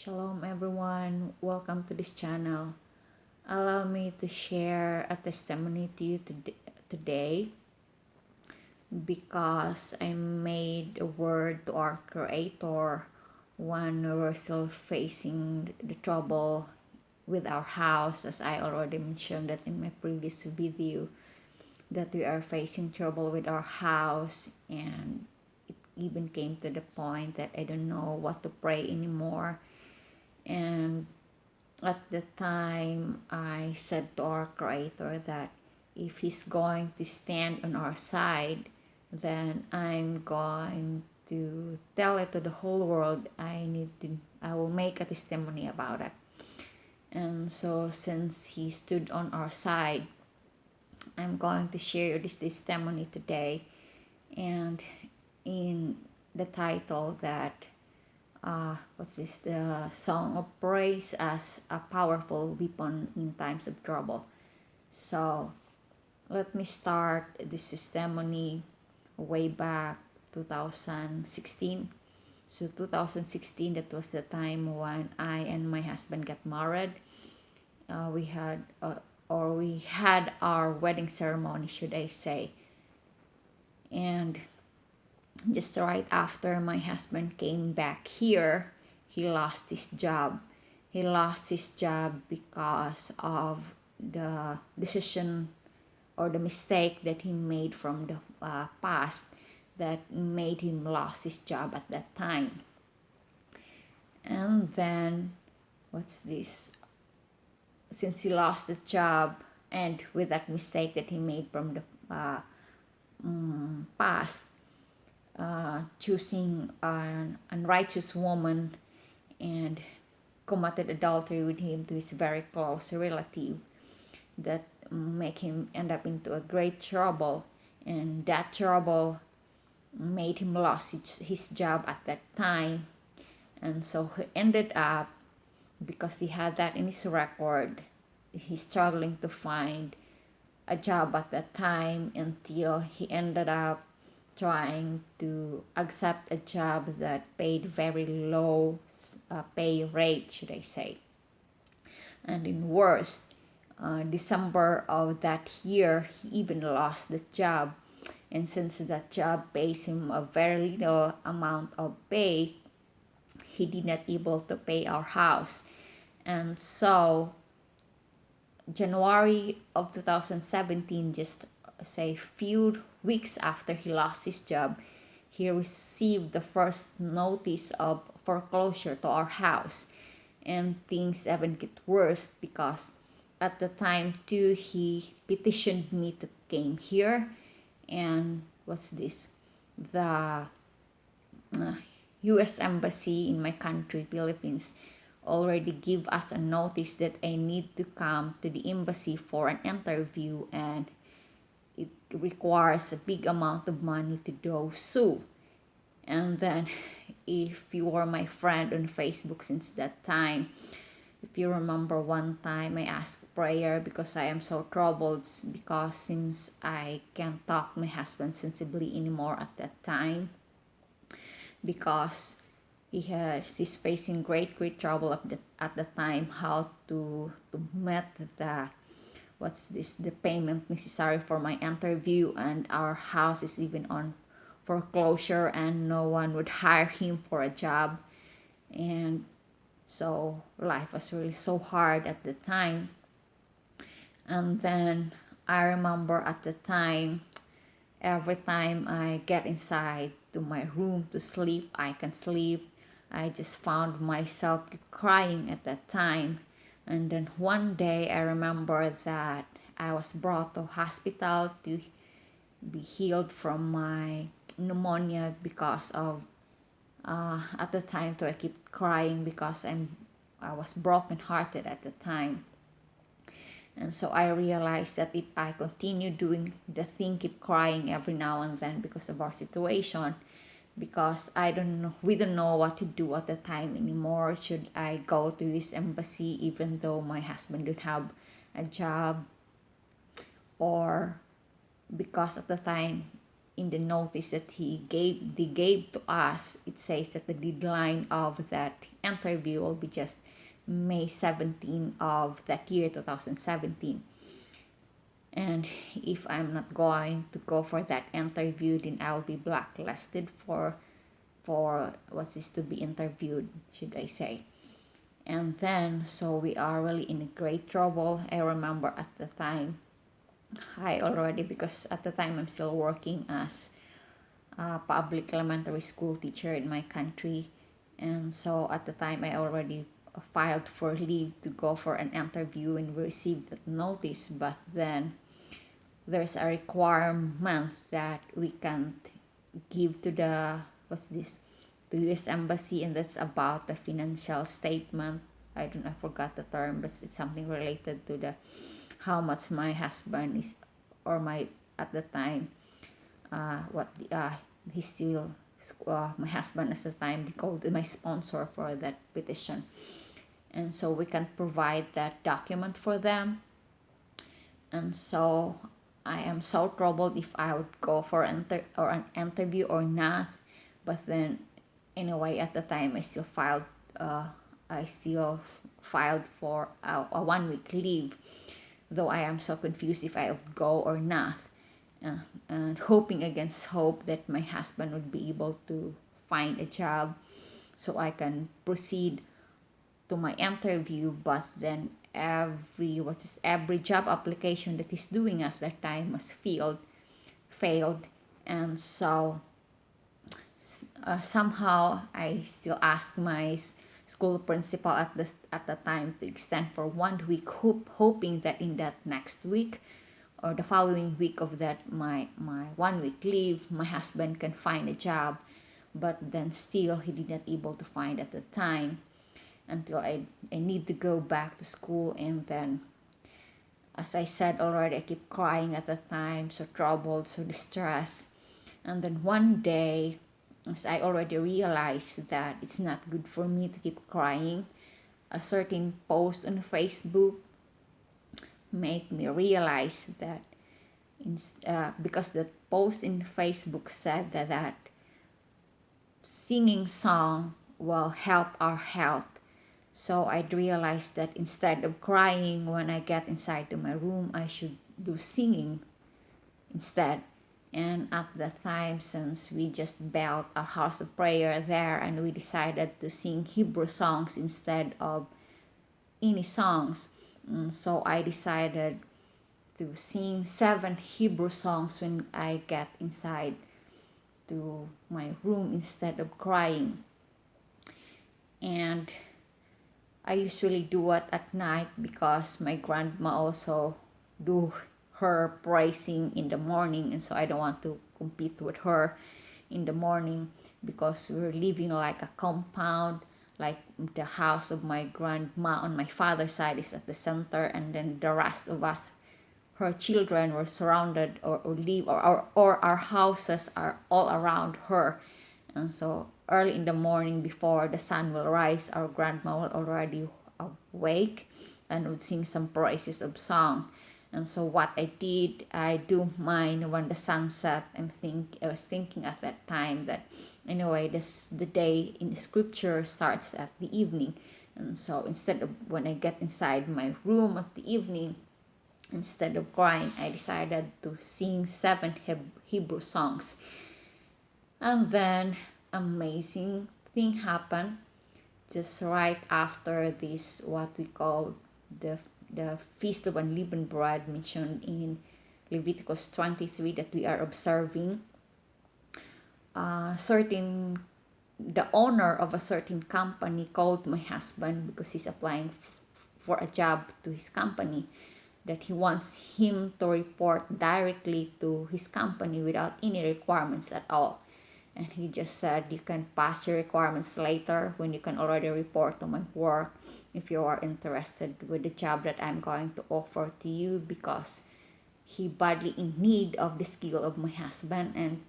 Shalom everyone, welcome to this channel. Allow me to share a testimony to you today because I made a word to our Creator when we were still facing the trouble with our house, as I already mentioned that in my previous video, that we are facing trouble with our house, and it even came to the point that I don't know what to pray anymore. And at the time, I said to our Creator that if He's going to stand on our side, then I'm going to tell it to the whole world. I will make a testimony about it. And so, since He stood on our side, I'm going to share this testimony today. And in the title that the song of praise as a powerful weapon in times of trouble. So let me start this testimony way back 2016. So 2016, that was the time when I and my husband got married. We had our wedding ceremony, should I say. And just right after my husband came back here, he lost his job. He lost his job because of the decision or the mistake that he made from the past that made him lost his job at that time. And then, since he lost the job, and with that mistake that he made from the past, choosing an unrighteous woman and committed adultery with him to his very close relative, that make him end up into a great trouble, and that trouble made him lose his job at that time. And so he ended up, because he had that in his record, he's struggling to find a job at that time until he ended up trying to accept a job that paid very low pay rate, should I say. And in worst, December of that year, he even lost the job. And since that job pays him a very little amount of pay, he did not able to pay our house. And so January of 2017, just say few weeks after he lost his job, he received the first notice of foreclosure to our house. And things even get worse because at the time too, he petitioned me to came here. And the US Embassy in my country, Philippines, already give us a notice that I need to come to the embassy for an interview, and it requires a big amount of money to do so. And then, if you were my friend on Facebook since that time, if you remember, one time I asked prayer because I am so troubled, because since I can't talk my husband sensibly anymore at that time, because he's facing great trouble at the time, how to meet the payment necessary for my interview, and our house is even on foreclosure and no one would hire him for a job. And so life was really so hard at the time. And then I remember at the time, every time I get inside to my room to sleep, I can sleep. I just found myself crying at that time. And then one day I remember that I was brought to hospital to be healed from my pneumonia because of at the time too, I keep crying because I was broken-hearted at the time. And so I realized that if I continue doing the thing, keep crying every now and then because of our situation, because we don't know what to do at the time anymore. Should I go to his embassy even though my husband don't have a job? Or because at the time in the notice that they gave to us, it says that the deadline of that interview will be just May 17 of that year 2017. And if I'm not going to go for that interview, then I'll be blacklisted for what's this to be interviewed, should I say. And then so we are really in great trouble. I remember at the time because at the time I'm still working as a public elementary school teacher in my country. And so at the time I already filed for leave to go for an interview and we received that notice. But then there's a requirement that we can't give to the to US Embassy, and that's about the financial statement. I forgot the term, but it's something related to the how much my husband is, or my at the time, he's still my husband at the time. They called my sponsor for that petition, and so we can provide that document for them. And so I am so troubled if I would go for an interview or not. But then, anyway, at the time I still filed for a 1 week leave, though I am so confused if I would go or not, and hoping against hope that my husband would be able to find a job so I can proceed to my interview. But then every job application that he's doing at that time was failed. And so somehow I still asked my school principal at the time to extend for 1 week, hoping that in that next week or the following week of that my 1 week leave, my husband can find a job. But then still he did not able to find at the time, until I need to go back to school. And then, as I said already, I keep crying at the time, so troubled, so distressed. And then one day, as I already realized that it's not good for me to keep crying, a certain post on Facebook made me realize that because the post in Facebook said that singing song will help our health. So I'd realized that instead of crying when I get inside to my room, I should do singing instead. And at the time, since we just built a house of prayer there, and we decided to sing Hebrew songs instead of any songs. So I decided to sing 7 Hebrew songs when I get inside to my room instead of crying. And I usually do it at night because my grandma also do her praising in the morning, and so I don't want to compete with her in the morning, because we're living like a compound. Like the house of my grandma on my father's side is at the center, and then the rest of us, her children, were surrounded or live, or our houses are all around her. And so early in the morning, before the sun will rise, our grandma will already awake and would sing some praises of song. And so what I did, I do mine when the sun set. I was thinking at that time that anyway, the day in the scripture starts at the evening. And so instead of when I get inside my room at the evening, instead of crying, I decided to sing 7 Hebrew songs. And then amazing thing happened just right after this, what we call the Feast of Unleavened Bread, mentioned in Leviticus 23 that we are observing. The owner of a certain company called my husband because he's applying for a job to his company, that he wants him to report directly to his company without any requirements at all. And he just said, you can pass your requirements later when you can already report to my work if you are interested with the job that I'm going to offer to you, because he badly in need of the skill of my husband. And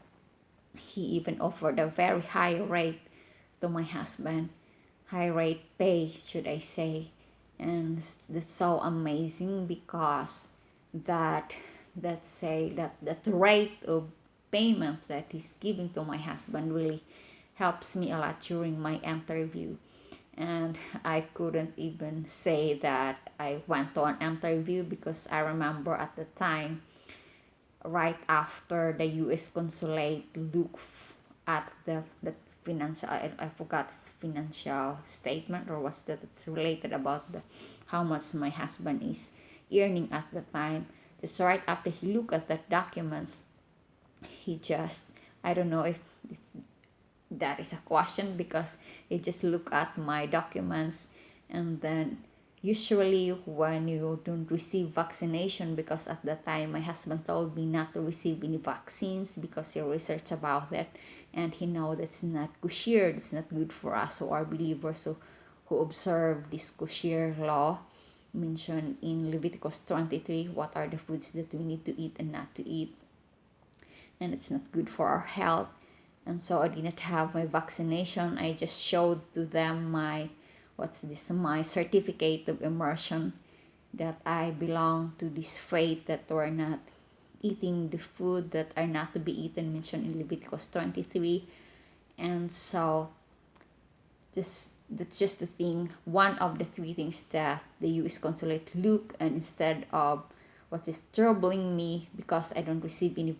he even offered a very high rate to my husband, high rate pay, should I say. And that's so amazing, because that rate of payment that he's giving to my husband really helps me a lot during my interview. And I couldn't even say that I went to an interview because I remember at the time, right after the US consulate look at the financial, I forgot financial statement or what's that, it's related about the how much my husband is earning at the time. Just right after he looked at the documents, he just, I don't know if that is a question, because he just look at my documents. And then usually when you don't receive vaccination, because at the time my husband told me not to receive any vaccines because he researched about it, and he know that's not kosher, it's not good for us who are believers, who observe this kosher law mentioned in Leviticus 23, what are the foods that we need to eat and not to eat, and it's not good for our health. And so I didn't have my vaccination. I just showed to them my, my certificate of immersion, that I belong to this faith, that we're not eating the food that are not to be eaten mentioned in Leviticus 23. And so that's just the thing, one of the three things that the US consulate look, and instead of what is troubling me because I don't receive any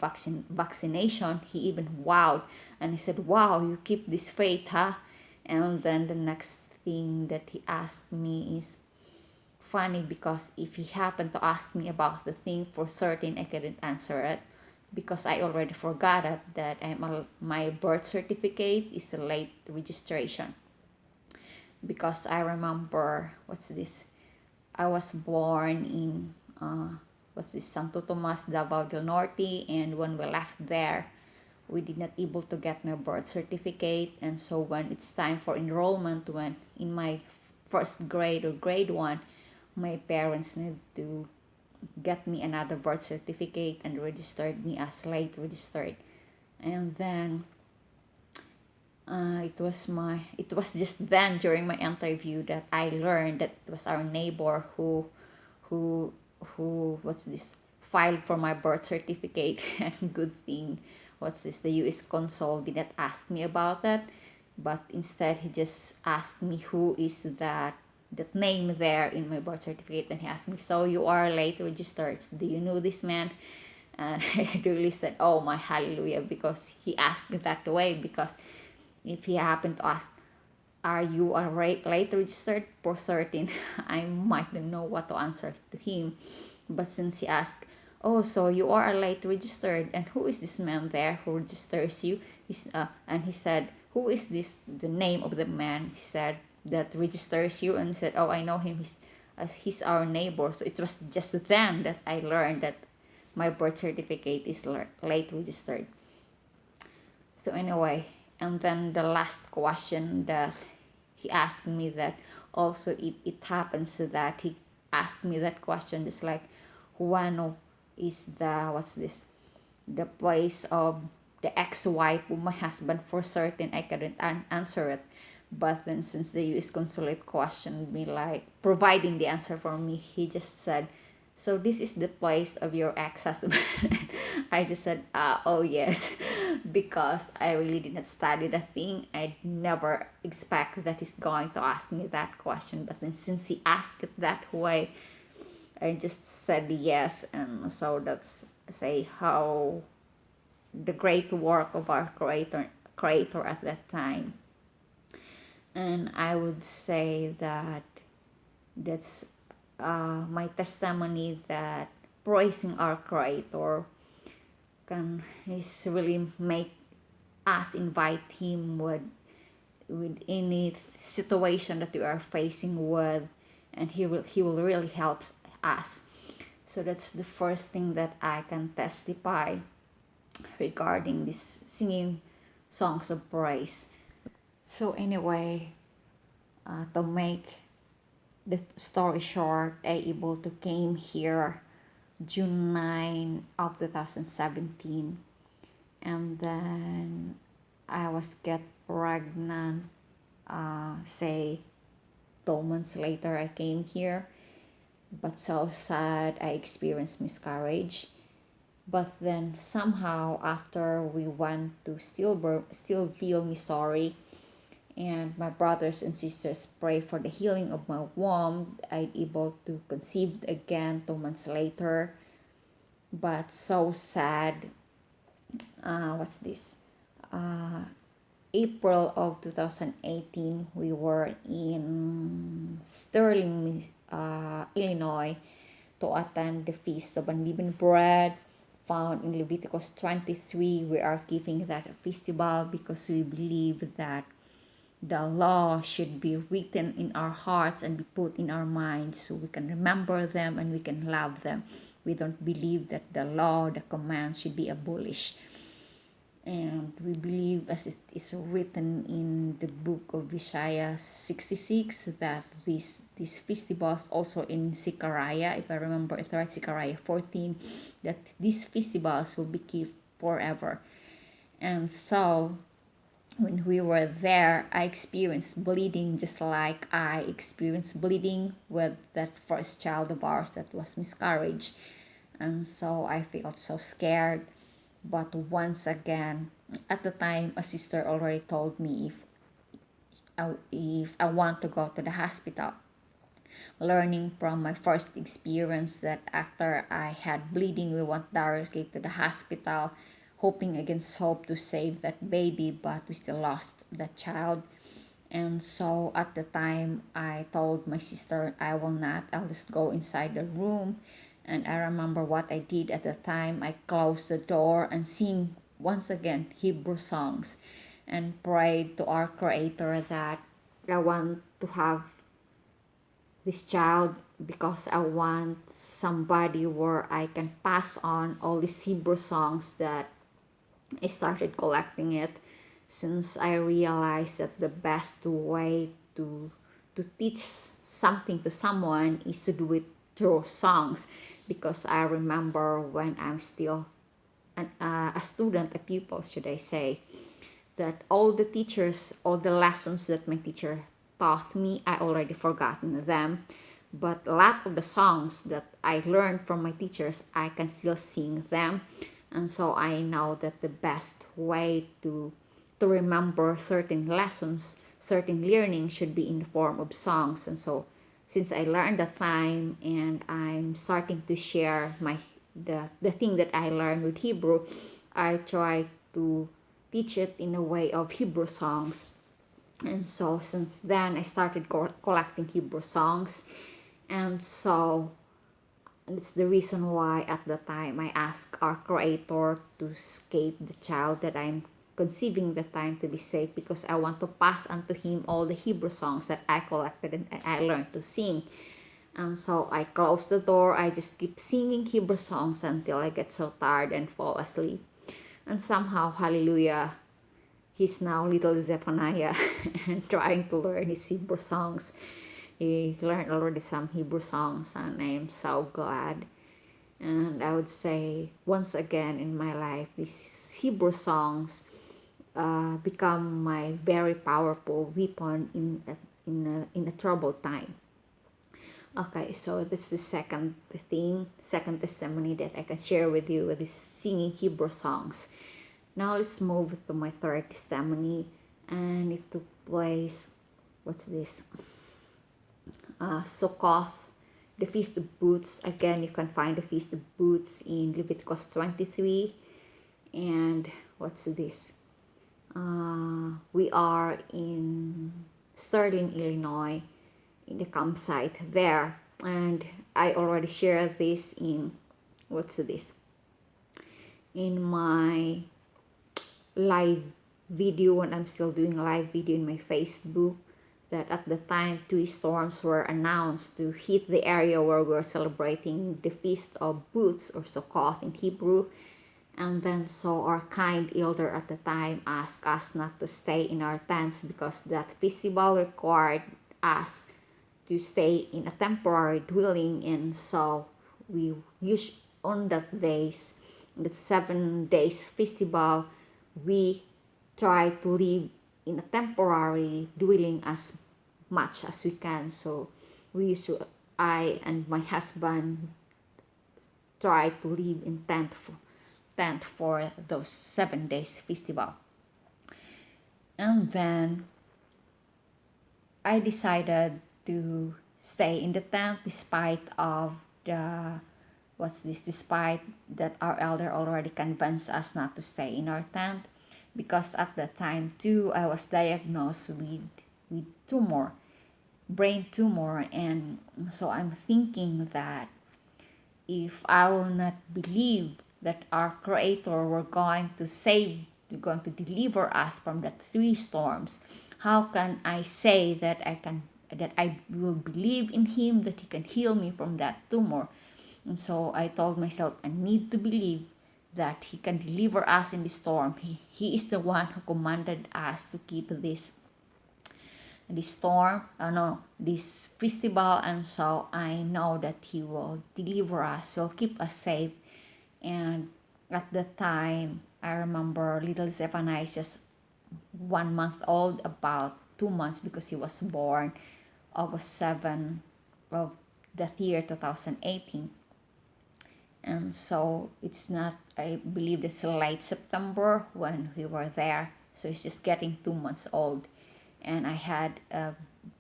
vaccination, he even wowed, and he said, wow, you keep this faith, huh? And then the next thing that he asked me is funny, because if he happened to ask me about the thing for certain, I couldn't answer it because I already forgot it, that my birth certificate is a late registration. Because I remember, I was born in Santo Tomas, Davao del Norte, and when we left there, we did not able to get my birth certificate. And so when it's time for enrollment, when in my first grade or grade 1, my parents need to get me another birth certificate and registered me as late registered. And then it was just then during my interview that I learned that it was our neighbor who filed for my birth certificate. And good thing, the US consul didn't ask me about that, but instead he just asked me who is that name there in my birth certificate. And he asked me, so you are late registered, do you know this man? And I really said, oh my hallelujah, because he asked that way. Because if he happened to ask, are you a late registered, for certain, I might not know what to answer to him. But since he asked, oh, so you are a late registered, and who is this man there who registers you? And he said, who is this, the name of the man, he said, that registers you? And he said, oh, I know him, he's our neighbor. So it was just then that I learned that my birth certificate is late registered. So anyway, and then the last question that he asked me, that also it happens that he asked me that question just like, when is the place of the ex-wife of my husband, for certain I couldn't answer it. But then since the US consulate questioned me, like providing the answer for me, he just said, so this is the place of your ex-husband. I just said, oh yes, because I really did not study the thing. I never expect that he's going to ask me that question. But then since he asked it that way, I just said yes. And so that's say how the great work of our creator at that time. And I would say that that's my testimony, that praising our creator can is really make us invite him with any situation that we are facing with, and he will really help us. So that's the first thing that I can testify regarding this singing songs of praise. So anyway, to make the story short, I able to came here June 9 of 2017, and then I was get pregnant, say 2 months later I came here. But so sad, I experienced miscarriage. But then somehow after we went to Stillville, Missouri, and my brothers and sisters pray for the healing of my womb, I able to conceive again 2 months later. But so sad. What's this? April of 2018, we were in Sterling, Illinois, to attend the Feast of Unleavened Bread found in Leviticus 23. We are giving that a festival because we believe that the law should be written in our hearts and be put in our minds so we can remember them and we can love them. We don't believe that the law, the commands should be abolished. And we believe, as it is written in the book of Isaiah 66, that these festivals also in Zechariah, if I remember it right, Zechariah 14, that these festivals will be kept forever. And so when we were there, I experienced bleeding just like I experienced bleeding with that first child of ours that was miscarriage. And so I felt so scared. But once again, at the time, a sister already told me if I want to go to the hospital. Learning from my first experience that after I had bleeding, we went directly to the hospital, hoping against hope to save that baby, but we still lost that child. And so at the time, I told my sister, I will not, I'll just go inside the room. And I remember what I did at the time. I closed the door and sing once again Hebrew songs and prayed to our Creator that I want to have this child because I want somebody where I can pass on all these Hebrew songs that I started collecting it since I realized that the best way to teach something to someone is to do it through songs, because I remember when I'm still a student, a pupil, should I say, that all the teachers, all the lessons that my teacher taught me, I already forgotten them. But a lot of the songs that I learned from my teachers, I can still sing them. And so I know that the best way to remember certain lessons, certain learning should be in the form of songs. And so since I learned that time and I'm starting to share the thing that I learned with Hebrew, I try to teach it in a way of Hebrew songs. And so since then I started collecting Hebrew songs. And so it's the reason why at the time I asked our Creator to escape the child that I'm conceiving the time to be safe, because I want to pass unto him all the Hebrew songs that I collected and I learned to sing. And so I close the door, I just keep singing Hebrew songs until I get so tired and fall asleep. And somehow, hallelujah, he's now little Zephaniah and trying to learn his Hebrew songs. He learned already some Hebrew songs, and I am so glad. And I would say, once again in my life, these Hebrew songs become my very powerful weapon in a troubled time. Okay, so that's the second thing, second testimony that I can share with you with this singing Hebrew songs. Now let's move to my third testimony, and it took place, what's this? Sukkoth, the Feast of Booths. Again, you can find the Feast of Booths in Leviticus 23. And what's this? We are in Sterling, Illinois, in the campsite there. And I already shared this in, what's this? In my live video, when I'm still doing a live video in my Facebook, that at the time 2 storms were announced to hit the area where we're celebrating the Feast of Booths, or Sukkoth in Hebrew. And then so our kind elder at the time asked us not to stay in our tents because that festival required us to stay in a temporary dwelling. And so we used on that days, the 7 days festival, we try to live in a temporary dwelling as much as we can. So we used I and my husband try to live in tent tent for those 7 days festival. And then I decided to stay in the tent despite of the despite that our elder already convinced us not to stay in our tent, because at the time too I was diagnosed with tumor, brain tumor. And so I'm thinking that if I will not believe that our creator were going to save, going to deliver us from the three storms, how can I say that I will believe in him that he can heal me from that tumor? And so I told myself, I need to believe that he can deliver us in the storm. He is the one who commanded us to keep this storm, no, this festival. And so I know that he will deliver us, he'll keep us safe. And at the time, I remember little Zephaniah is just 1 month old, about 2 months, because he was born August 7 of that year 2018. And so it's not, I believe it's late September when we were there, so he's just getting 2 months old. And I had a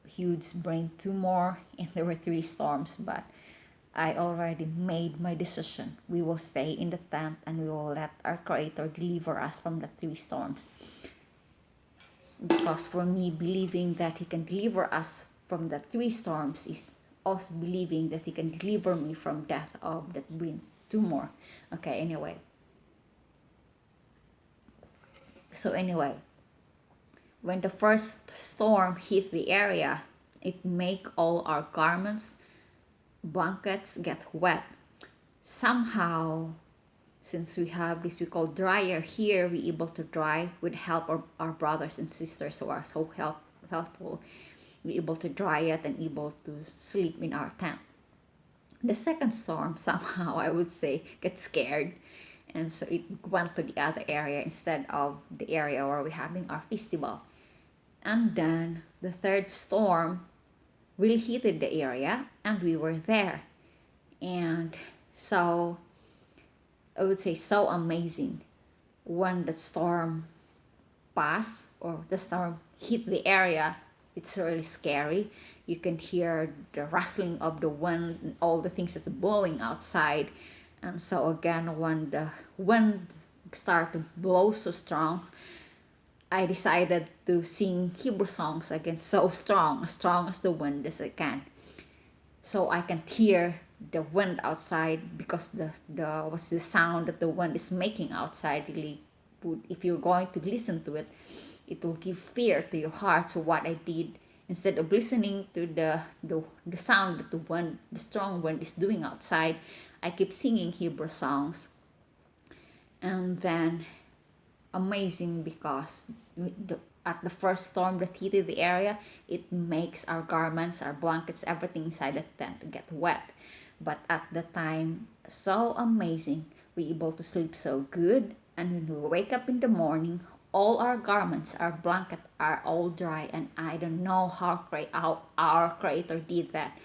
huge brain tumor, and there were three storms, but I already made my decision. We will stay in the tent and we will let our creator deliver us from the three storms. Because for me, believing that he can deliver us from the three storms is also believing that he can deliver me from death of that brain tumor. Okay, anyway. So anyway, when the first storm hit the area, it make all our garments, blankets get wet. Somehow, since we have this we call dryer here, we able to dry with help of our brothers and sisters who are so helpful. We able to dry it and able to sleep in our tent. The second storm, somehow I would say, get scared, and so it went to the other area instead of the area where we're having our festival. And then the third storm really hit the area, and we were there. And so I would say so amazing when the storm passed or the storm hit the area. It's really scary. You can hear the rustling of the wind and all the things that's blowing outside. And so again, when the wind started to blow so strong, I decided to sing Hebrew songs again, so strong as the wind as I can. So I can hear the wind outside, because the sound that the wind is making outside really would, if you're going to listen to it, it will give fear to your heart. So what I did, instead of listening to the sound that the strong wind is doing outside, I keep singing Hebrew songs. And then amazing, because at the first storm that hit the area, it makes our garments, our blankets, everything inside the tent get wet. But at the time, so amazing, we able to sleep so good. And when we wake up in the morning, all our garments, our blanket are all dry. And I don't know how our creator did that.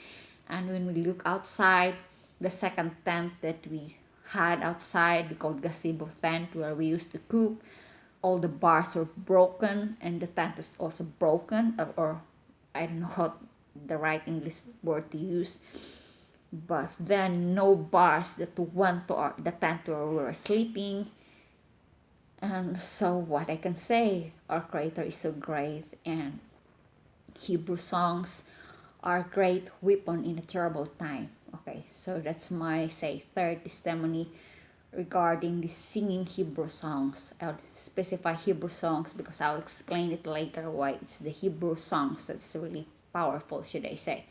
And when we look outside, the second tent that we had outside, we called gazebo tent, where we used to cook, all the bars were broken, and the tent was also broken, or I don't know how the right English word to use. But then no bars that went to the tent where we were sleeping. And so what I can say, our creator is so great, and Hebrew songs are a great weapon in a terrible time. Okay, so that's my third testimony regarding the singing Hebrew songs. I'll specify Hebrew songs because I'll explain it later why it's the Hebrew songs that's really powerful, should I say.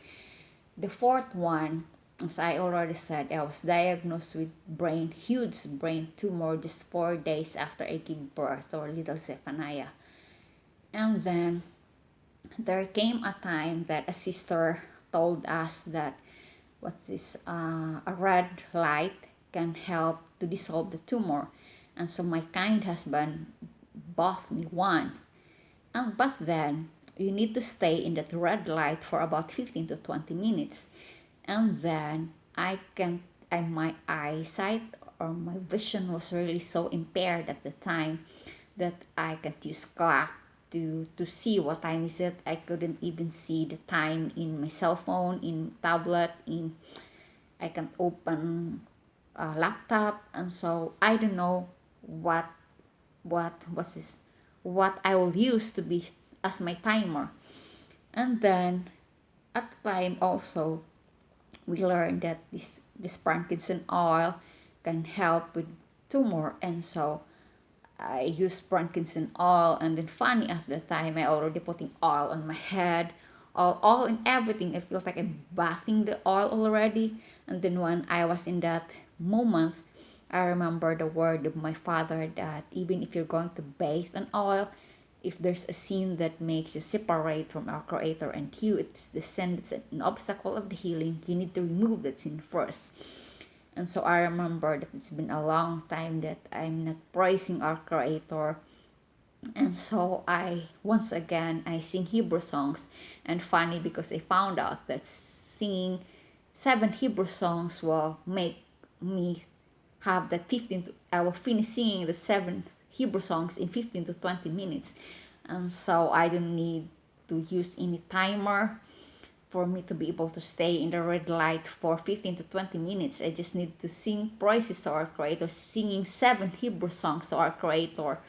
The fourth one, as I already said, I was diagnosed with huge brain tumor just 4 days after I gave birth to little Zephaniah. And then there came a time that a sister told us that a red light can help to dissolve the tumor. And so my kind husband bought me one. But then you need to stay in that red light for about 15 to 20 minutes. And then my eyesight or my vision was really so impaired at the time that I can't use clock to see what time is it. I couldn't even see the time in my cell phone, in tablet, in I can't open a laptop, and so I don't know what's this what I will use to be as my timer. And then at the time also we learned that this frankincense oil can help with tumor, and so I used frankincense oil. And then funny, at the time I already putting oil on my head, all in everything. It feels like I'm bathing the oil already. And then when I was in that moment, I remember the word of my father that even if you're going to bathe in oil, if there's a sin that makes you separate from our Creator and you, it's the sin that's an obstacle of the healing, you need to remove that sin first. And so I remember that it's been a long time that I'm not praising our Creator. And so once again, I sing Hebrew songs. And funny, because I found out that singing 7 Hebrew songs will make me have that I will finish singing the 7 Hebrew songs in 15 to 20 minutes. And so I don't need to use any timer for me to be able to stay in the red light for 15 to 20 minutes. I just need to sing praises to our Creator, singing 7 Hebrew songs to our Creator,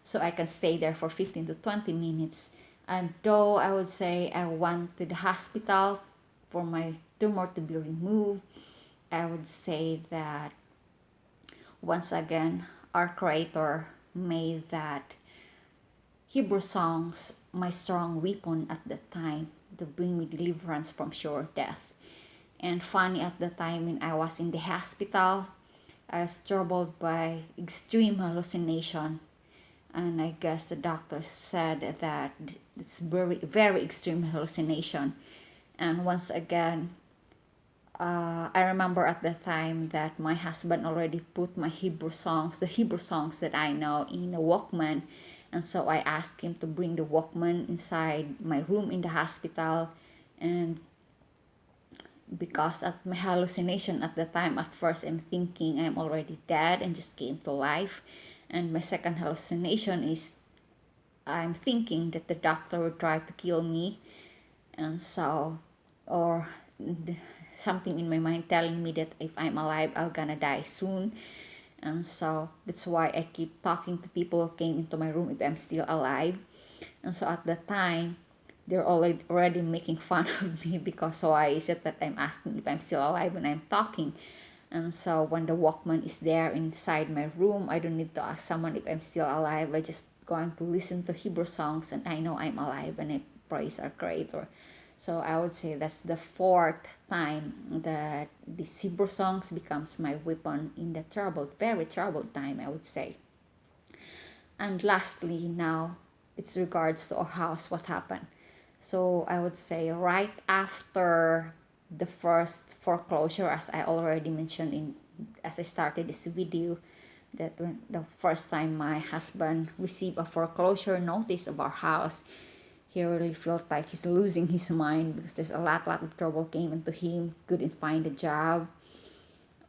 so I can stay there for 15 to 20 minutes. And though I would say I went to the hospital for my tumor to be removed, I would say that once again, our Creator made that Hebrew songs my strong weapon at the time to bring me deliverance from sure death. And funny, at the time when I was in the hospital, I was troubled by extreme hallucination. And I guess the doctor said that it's very, very extreme hallucination. And once again, I remember at the time that my husband already put my the Hebrew songs that I know, in a Walkman. And so I asked him to bring the Walkman inside my room in the hospital. And because of my hallucination at the time, at first I'm thinking I'm already dead and just came to life. And my second hallucination is I'm thinking that the doctor would try to kill me. And so, or something in my mind telling me that if I'm alive, I'm gonna die soon. And so that's why I keep talking to people who came into my room if I'm still alive. And so at the time, they're already making fun of me, because why is it that I'm asking if I'm still alive when I'm talking. And so when the Walkman is there inside my room, I don't need to ask someone if I'm still alive. I just going to listen to Hebrew songs, and I know I'm alive, and I praise our Creator. So I would say that's the fourth time that these Hebrew songs becomes my weapon in the troubled, very troubled time, I would say. And lastly, now it's regards to our house, what happened. So I would say right after the first foreclosure, as I already mentioned as I started this video, that when the first time my husband received a foreclosure notice of our house, he really felt like he's losing his mind, because there's a lot of trouble came into him. Couldn't find a job.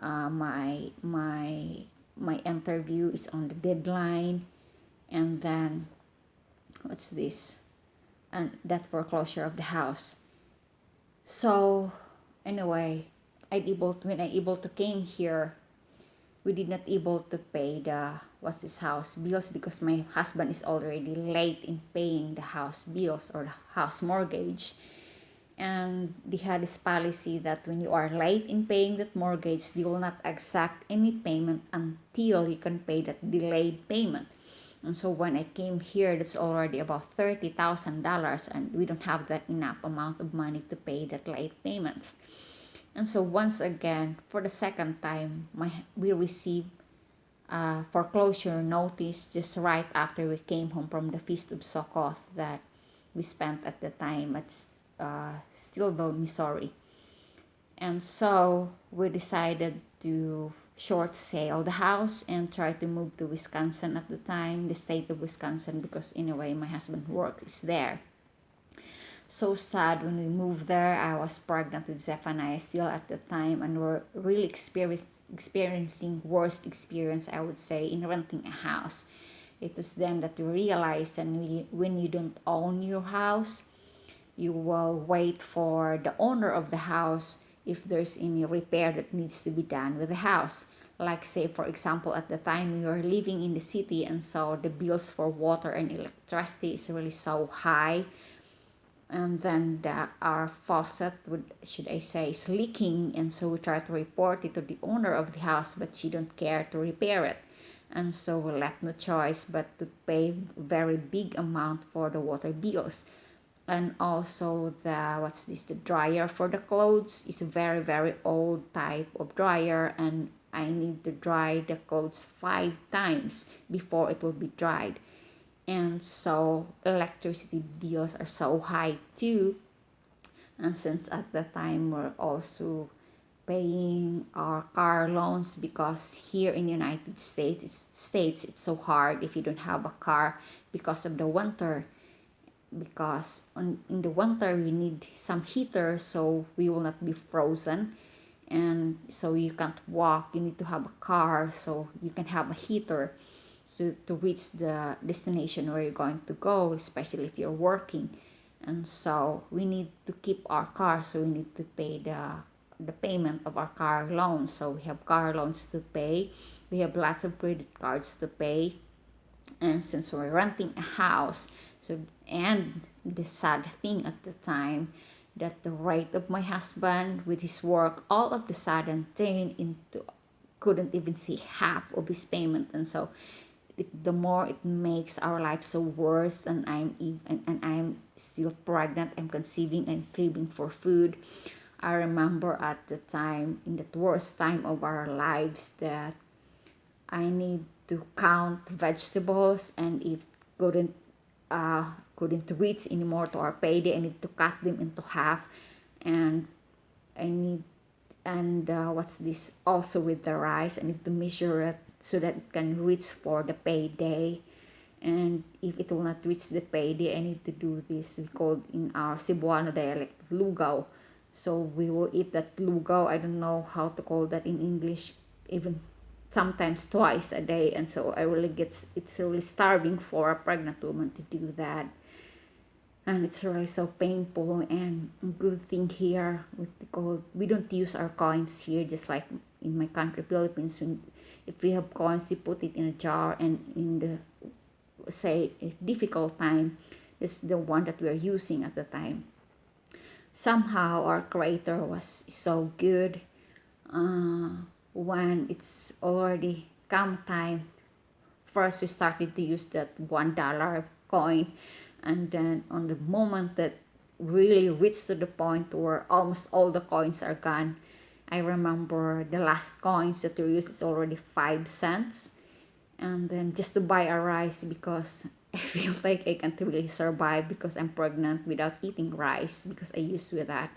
My interview is on the deadline, and then what's this? And that foreclosure of the house. So anyway, when I able to came here, we did not able to pay the house bills, because my husband is already late in paying the house bills or the house mortgage. And they had this policy that when you are late in paying that mortgage, they will not accept any payment until you can pay that delayed payment. And so when I came here, that's already about $30,000, and we don't have that enough amount of money to pay that late payments. And so once again, for the second time, we received a foreclosure notice just right after we came home from the Feast of Sukkot that we spent at the time at Stillville, Missouri. And so we decided to short sale the house and try to move to Wisconsin at the time, the state of Wisconsin, because anyway, my husband's work is there. so sad when we moved there. I was pregnant with Zephaniah still at the time, and we're really experiencing worst experience, I would say, in renting a house. It was then that we realized that when you don't own your house, you will wait for the owner of the house if there's any repair that needs to be done with the house. Like, say, for example, at the time we were living in the city, and so the bills for water and electricity is really so high, and then our faucet would, should I say, is leaking, and so we try to report it to the owner of the house, but she don't care to repair it, and so we left no choice but to pay very big amount for the water bills. And also the dryer for the clothes is a very very old type of dryer, and I need to dry the clothes 5 times before it will be dried. And so electricity bills are so high too. And since at the time we're also paying our car loans, because here in the United States it's so hard if you don't have a car because of the winter, because in the winter we need some heater so we will not be frozen, and so you can't walk, you need to have a car so you can have a heater, so to reach the destination where you're going to go, especially if you're working. And so we need to keep our car, so we need to pay the payment of our car loans. So we have car loans to pay, we have lots of credit cards to pay, and since we're renting a house, so, and the sad thing at the time, that the rate of my husband with his work all of the sudden turned into, couldn't even see half of his payment, and so the more it makes our life so worse. And I'm still pregnant, I'm conceiving and craving for food. I remember at the time, in that worst time of our lives, that I need to count vegetables, and if couldn't couldn't reach anymore to our payday, I need to cut them into half, and I need, and what's this, also with the rice, I need to measure it so that it can reach for the payday. And if it will not reach the payday, I need to do this, we call in our Cebuano dialect lugaw. So we will eat that lugaw, I don't know how to call that in English, even sometimes twice a day. And so I really gets, it's really starving for a pregnant woman to do that, and it's really so painful. And good thing here with the gold, we don't use our coins here, just like in my country Philippines. If we have coins, we put it in a jar, and in the, say, a difficult time, is the one that we're using at the time. Somehow our creator was so good. When it's already come time, first we started to use that $1 coin, and then on the moment that really reached to the point where almost all the coins are gone, I remember the last coins that we used, it's already 5 cents, and then just to buy a rice, because I feel like I can't really survive because I'm pregnant without eating rice, because I used with that.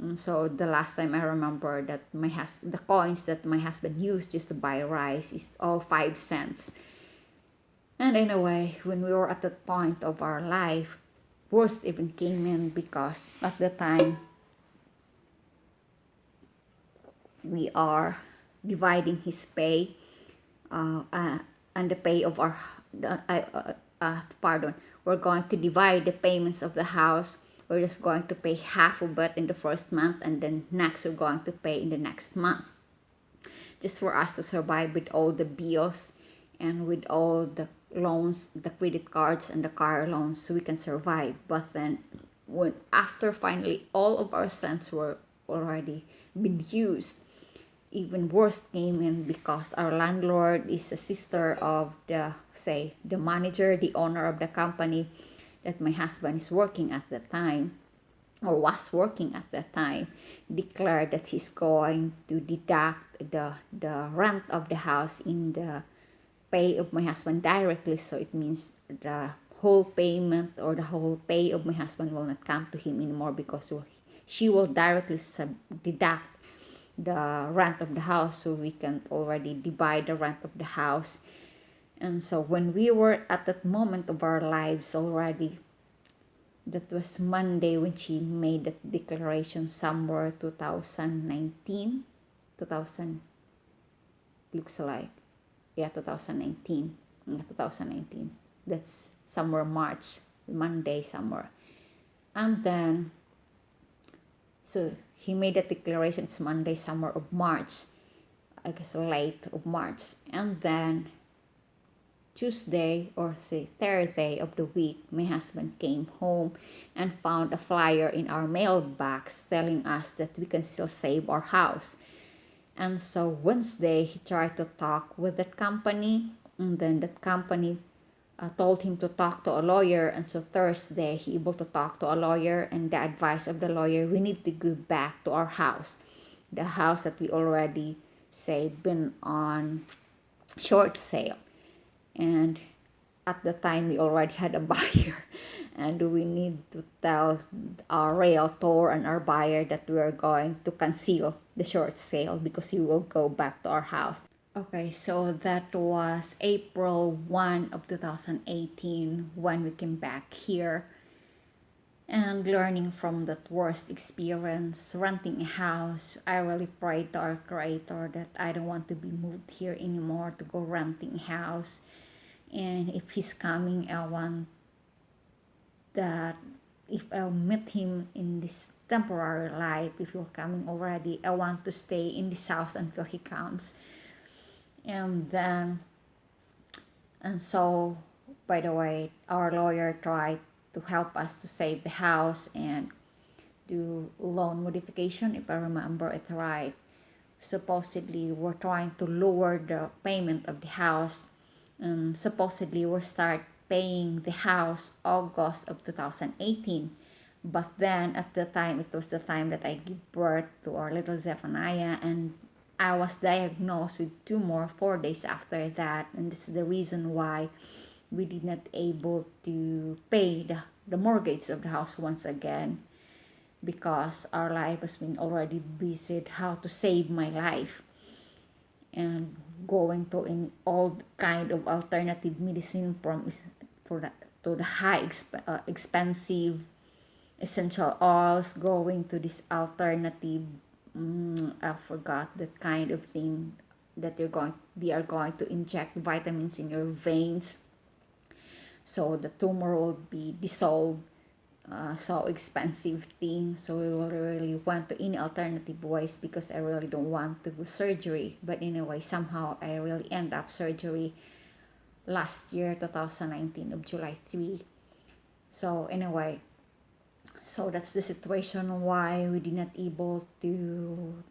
And so the last time I remember that the coins that my husband used just to buy rice is all 5 cents. And in a way, when we were at that point of our life, worst even came in, because at the time we are dividing his pay, and the pay of our, pardon, we're going to divide the payments of the house. We're just going to pay half of it in the first month, and then next we're going to pay in the next month, just for us to survive with all the bills and with all the loans, the credit cards and the car loans, so we can survive. But then when after finally all of our cents were already been used, even worse came in, because our landlord is a sister of the, say, the manager, the owner of the company that my husband is working at the time, or was working at that time, declared that he's going to deduct the rent of the house in the pay of my husband directly. So it means the whole payment or the whole pay of my husband will not come to him anymore, because she will directly deduct the rent of the house, so we can already divide the rent of the house. And so when we were at that moment of our lives already, That was Monday when she made that declaration somewhere 2019. 2000 looks like. Yeah, 2019. Yeah, 2019. That's somewhere March, Monday somewhere. And then, so he made that declaration, it's Monday somewhere of March. I guess late of March. And then Tuesday or say third day of the week, my husband came home and found a flyer in our mailbox telling us that we can still save our house. And so Wednesday, he tried to talk with that company, and then that company told him to talk to a lawyer. And so Thursday, he able to talk to a lawyer, and the advice of the lawyer, we need to go back to our house, the house that we already say been on short sale. And at the time we already had a buyer, and we need to tell our realtor and our buyer that we are going to cancel the short sale because you will go back to our house. Okay, so that was April 1 of 2018 when we came back here, and learning from that worst experience renting a house. I really prayed to our creator that I don't want to be moved here anymore to go renting a house. And if he's coming, I want that if I'll meet him in this temporary life, if he's coming already, I want to stay in this house until he comes. And then, and so, by the way, our lawyer tried to help us to save the house and do loan modification, if I remember it right. Supposedly, we're trying to lower the payment of the house, and supposedly we'll start paying the house August of 2018. But then at the time, it was the time that I gave birth to our little Zephaniah, and I was diagnosed with tumor 4 days after that, and this is the reason why we did not able to pay the mortgage of the house once again, because our life has been already busy how to save my life, and going to in all kind of alternative medicine from for the, to the expensive essential oils, going to this alternative, I forgot that kind of thing that they are going to inject vitamins in your veins so the tumor will be dissolved. So expensive thing, so we will really want to any alternative ways because I really don't want to do surgery. But anyway, somehow I really end up surgery last year 2019 of July 3. So anyway, so that's the situation why we did not able to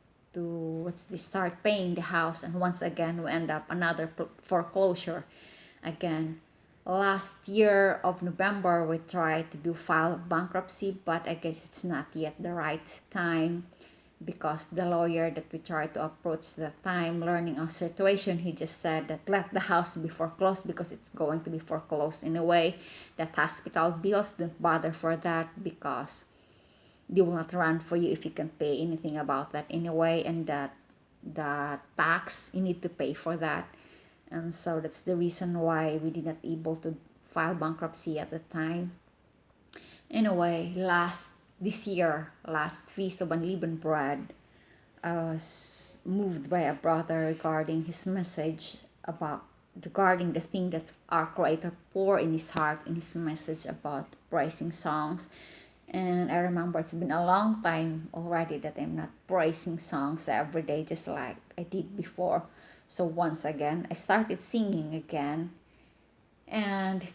start paying the house, and once again we end up another foreclosure again. Last year of November we tried to do file bankruptcy, but I guess it's not yet the right time because the lawyer that we tried to approach the time, learning our situation, he just said that let the house be foreclosed because it's going to be foreclosed in a way that hospital bills, don't bother for that because they will not run for you if you can pay anything about that anyway, and that the tax you need to pay for that. And so that's the reason why we did not able to file bankruptcy at the time. Anyway, this year, last Feast of Unleavened Bread, I was moved by a brother regarding his message about regarding the thing that our Creator poured in his heart in his message about praising songs. And I remember it's been a long time already that I'm not praising songs every day just like I did before. So once again, I started singing again. And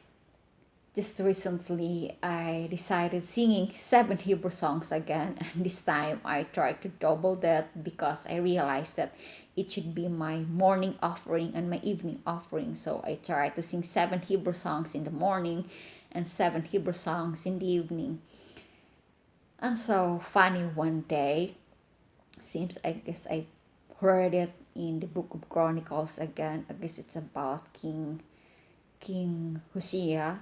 just recently, I decided singing 7 Hebrew songs again. And this time, I tried to double that because I realized that it should be my morning offering and my evening offering. So I tried to sing 7 Hebrew songs in the morning and 7 Hebrew songs in the evening. And so funny one day, seems I guess I heard it in the book of Chronicles again. I guess it's about King Hosea,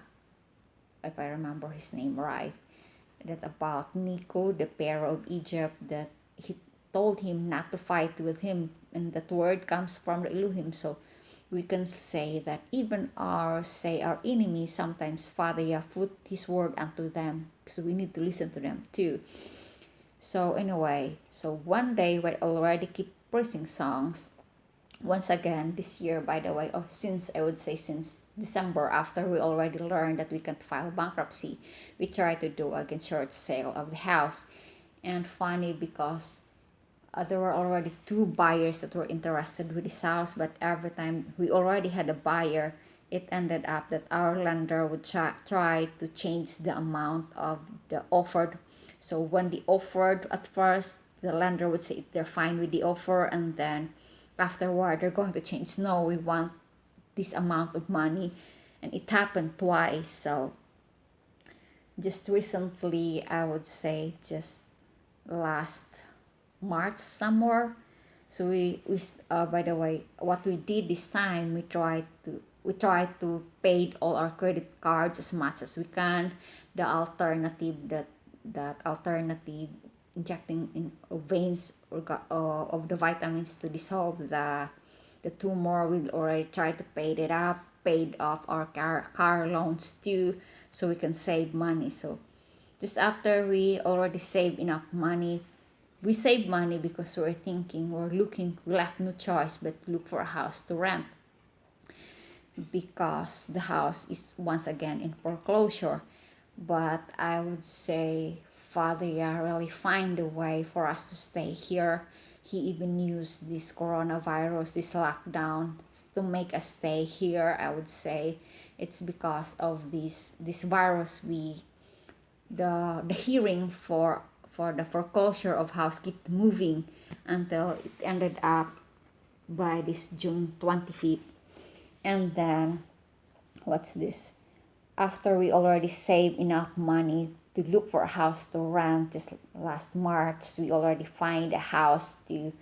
if I remember his name right. That about Nico, the Pharaoh of Egypt, that he told him not to fight with him, and that word comes from the Elohim. So we can say that even our enemies sometimes Father Yah put His word unto them, so we need to listen to them too. So anyway, so one day we already keep praising songs. Once again this year, by the way, or since I would say since December, after we already learned that we can't file bankruptcy, we try to do again short sale of the house. And funny because there were already two buyers that were interested with this house, but every time we already had a buyer, it ended up that our lender would try to change the amount of the offered. So when they offered at first, the lender would say they're fine with the offer, and then afterward they're going to change. No, we want this amount of money, and it happened twice. So just recently, I would say just last March somewhere. So by the way, what we did this time, we tried to pay all our credit cards as much as we can. The alternative that alternative injecting in veins of the vitamins to dissolve the tumor, we already tried to pay it up, paid off our car loans too, so we can save money. So just after we already saved enough money, we save money because we're thinking, we left no choice but to look for a house to rent, because the house is once again in foreclosure. But I would say Father Yah really find a way for us to stay here. He even used this coronavirus, this lockdown, to make us stay here. I would say it's because of this virus. The hearing for the foreclosure of house kept moving until it ended up by this June 25th. And then what's this? After we already saved enough money to look for a house to rent just last March, we already find a house to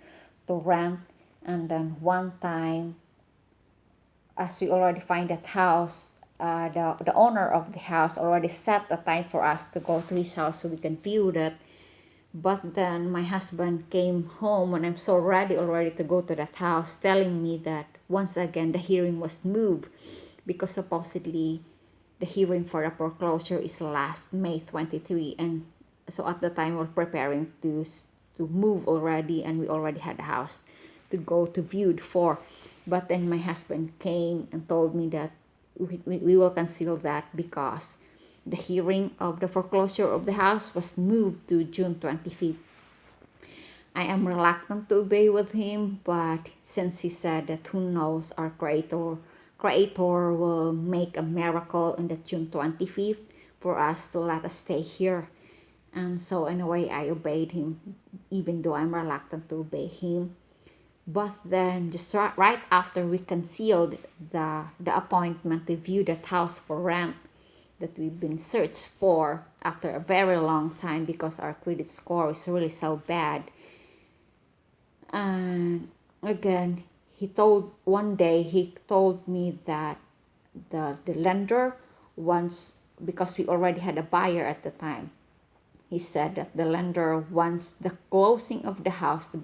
rent. And then one time, as we already find that house, the owner of the house already set a time for us to go to his house so we can view that. But then my husband came home when I'm so ready already to go to that house, telling me that once again the hearing was moved, because supposedly the hearing for the foreclosure is last May 23, and so at the time we're preparing to move already, and we already had a house to go to view for. But then my husband came and told me that we will cancel that because the hearing of the foreclosure of the house was moved to June 25th. I am reluctant to obey with him, but since he said that who knows, our creator will make a miracle on the June 25th for us to let us stay here. And so in a way I obeyed him, even though I'm reluctant to obey him. But then just right after we canceled the appointment to view that house for rent that we've been searched for after a very long time, because our credit score is really so bad. And again, one day he told me that the lender wants, because we already had a buyer at the time, he said that the lender wants the closing of the house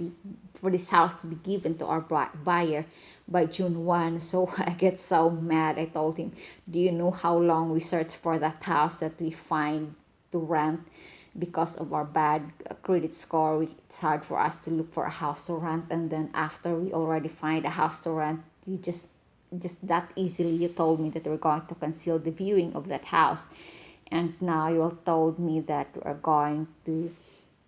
for this house to be given to our buyer by June 1. So I get so mad. I told him, do you know how long we searched for that house that we find to rent? Because of our bad credit score, it's hard for us to look for a house to rent. And then after we already find a house to rent, you just that easily you told me that we're going to cancel the viewing of that house. And now you told me that we're going to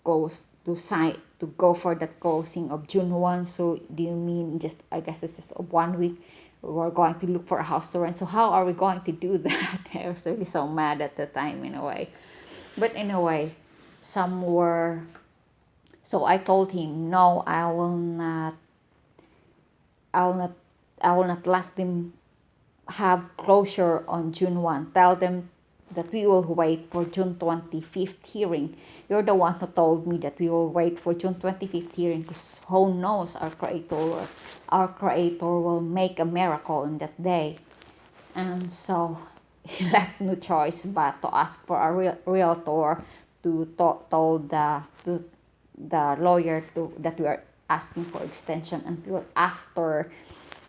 go for that closing of June 1. So do you mean just, I guess it's just 1 week we're going to look for a house to rent? So how are we going to do that? I was really so mad at the time in a way. But in a way, some were. So I told him, no, I will not, I will not let them have closure on June 1. Tell them that we will wait for June 25th hearing. You're the one who told me that we will wait for June 25th hearing, because who knows, our creator will make a miracle in that day. And so he left no choice but to ask for a realtor told the lawyer that we are asking for extension until after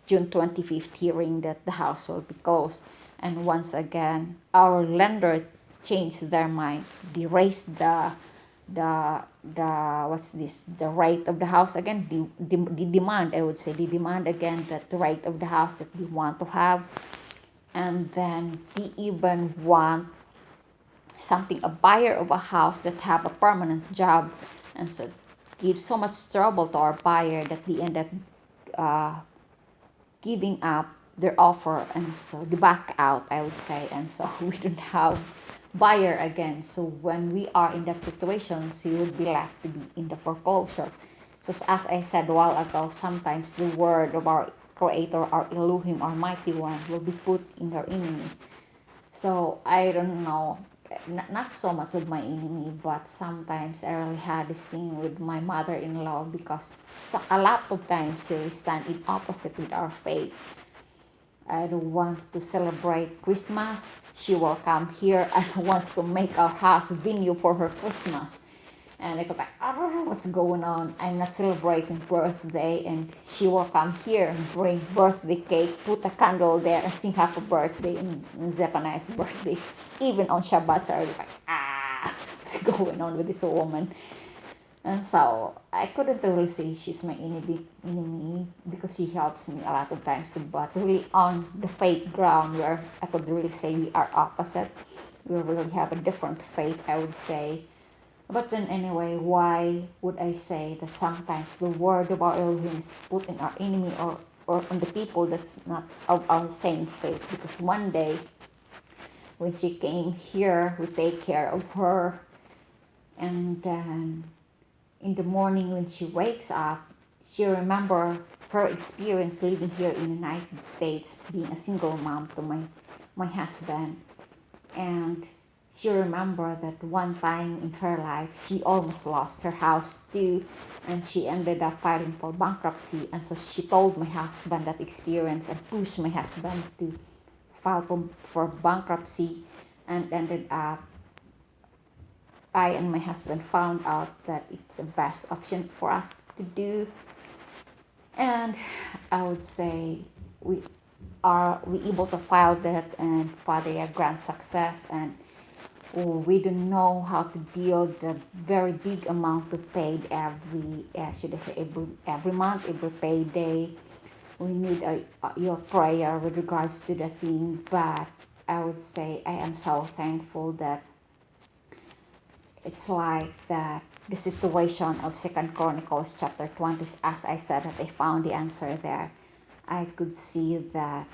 June 25th hearing that the house will be closed. And once again, our lender changed their mind. They raised the what's this, the rate of the house again, the demand, I would say, the demand again, that the rate of the house that we want to have. And then they even want something, a buyer of a house that have a permanent job, and so give so much trouble to our buyer that we end up giving up their offer, and so they back out, I would say. And so we don't have buyer again. So when we are in that situation, so you would be left to be in the foreclosure. So as I said a while ago, sometimes the word of our creator, our Elohim, our mighty one, will be put in our enemy. So I don't know, not so much of my enemy, but sometimes I really had this thing with my mother-in-law, because a lot of times she will stand in opposite with our faith. I don't want to celebrate Christmas. She will come here and wants to make our house venue for her Christmas. And I go like, I don't know what's going on. I'm not celebrating birthday. And she will come here and bring birthday cake, put a candle there, and sing happy birthday and Zephaniah's birthday. Even on Shabbat, so I was like, what's going on with this woman? And so I couldn't really say she's my enemy, because she helps me a lot of times too. But really on the faith ground, where I could really say we are opposite. We really have a different faith, I would say. But then anyway, why would I say that sometimes the word of our Elohim is put in our enemy, or on the people that's not of our same faith? Because one day when she came here, we take care of her, and then in the morning when she wakes up, she remember her experience living here in the United States, being a single mom to my husband. And she remember that one time in her life, she almost lost her house too, and she ended up filing for bankruptcy. And so she told my husband that experience and pushed my husband to file for bankruptcy, and ended up I and my husband found out that it's the best option for us to do. And I would say we able to file that, and Father grant success. And we don't know how to deal the very big amount to paid every should I say every month, every payday. We need your prayer with regards to the thing. But I would say I am so thankful that it's like that the situation of Second Chronicles chapter 20, as I said, that I found the answer there. I could see that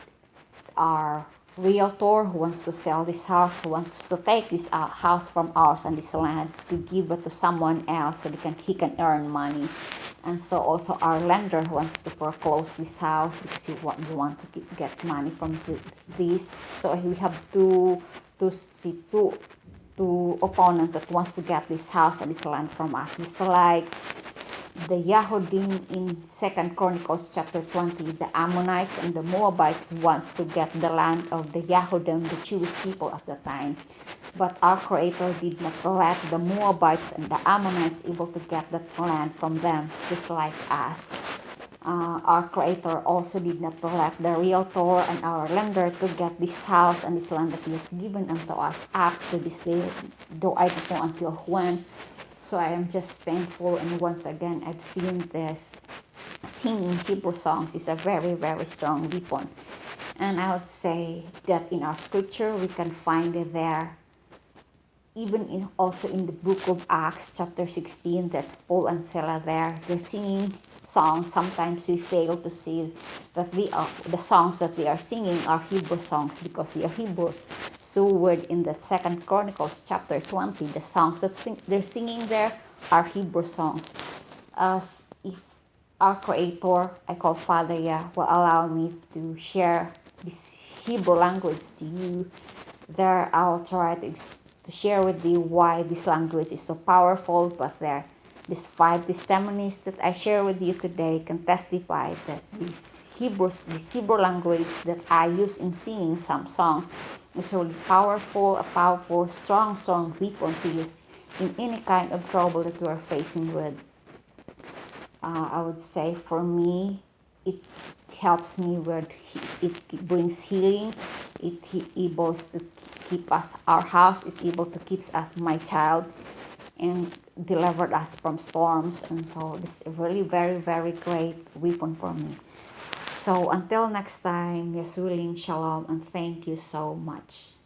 our realtor who wants to sell this house, who wants to take this house from us and this land to give it to someone else so he can earn money. And so also our lender who wants to foreclose this house because you want to get money from this. So we have two opponent that wants to get this house and this land from us. Just like the Yahudim in Second Chronicles chapter 20, the Ammonites and the Moabites wants to get the land of the Yahudim, the Jewish people at the time. But our Creator did not let the Moabites and the Ammonites able to get that land from them, just like us. Our Creator also did not let the realtor and our lender to get this house and this land that He has given unto us up to this day, though I don't know until when. So I am just thankful, and once again I've seen this singing Hebrew songs is a very, very strong weapon. And I would say that in our scripture we can find it there, even also in the book of Acts chapter 16, that Paul and Silas they're singing songs. Sometimes we fail to see that the songs that they are singing are Hebrew songs because they are Hebrews. So word in that Second Chronicles chapter 20, the songs that they're singing there are Hebrew songs. As if our Creator, I call Father will allow me to share this Hebrew language to you, there I'll try to share with you why this language is so powerful. But these 5 testimonies that I share with you today can testify that this Hebrew language that I use in singing some songs is really powerful, a powerful, strong weapon to use in any kind of trouble that we are facing with. I would say for me, it helps me with, it brings healing. It able to keep us our house. It able to keep us my child and delivered us from storms. And so this is really very, very great weapon for me. So until next time, yes willing, shalom, and thank you so much.